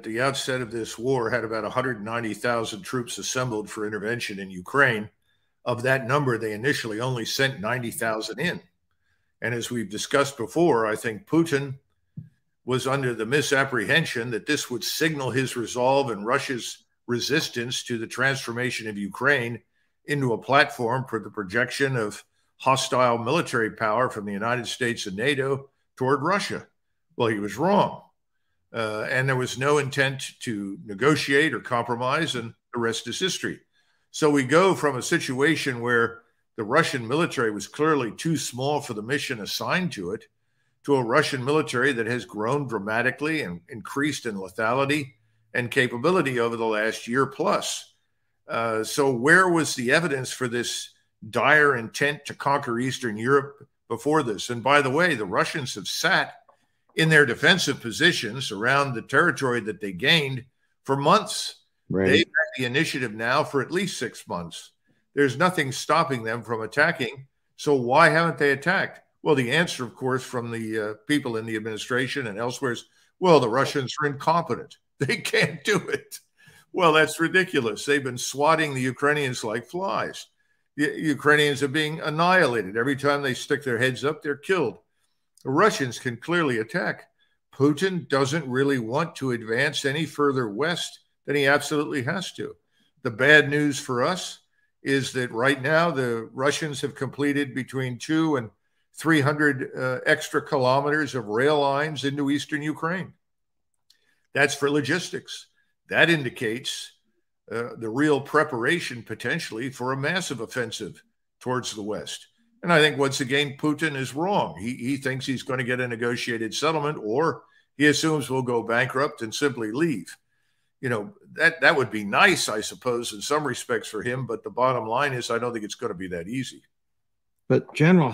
the outset of this war had about 190,000 troops assembled for intervention in Ukraine. Of that number, they initially only sent 90,000 in. And as we've discussed before, I think Putin was under the misapprehension that this would signal his resolve and Russia's resistance to the transformation of Ukraine into a platform for the projection of hostile military power from the United States and NATO toward Russia. Well, he was wrong. And there was no intent to negotiate or compromise, and the rest is history. So we go from a situation where the Russian military was clearly too small for the mission assigned to it, to a Russian military that has grown dramatically and increased in lethality and capability over the last year plus. So where was the evidence for this dire intent to conquer Eastern Europe before this? And by the way, the Russians have sat in their defensive positions around the territory that they gained for months. Right. They've had the initiative now for at least 6 months. There's nothing stopping them from attacking. So why haven't they attacked? Well, the answer, of course, from the people in the administration and elsewhere is, well, the Russians are incompetent. They can't do it. Well, that's ridiculous. They've been swatting the Ukrainians like flies. The Ukrainians are being annihilated. Every time they stick their heads up, they're killed. The Russians can clearly attack. Putin doesn't really want to advance any further west than he absolutely has to. The bad news for us is that right now the Russians have completed between 200 and 300 extra kilometers of rail lines into eastern Ukraine. That's for logistics. That indicates the real preparation potentially for a massive offensive towards the West. And I think, once again, Putin is wrong. He thinks he's going to get a negotiated settlement, or he assumes we'll go bankrupt and simply leave. You know, that would be nice, I suppose, in some respects for him. But the bottom line is, I don't think it's going to be that easy. But General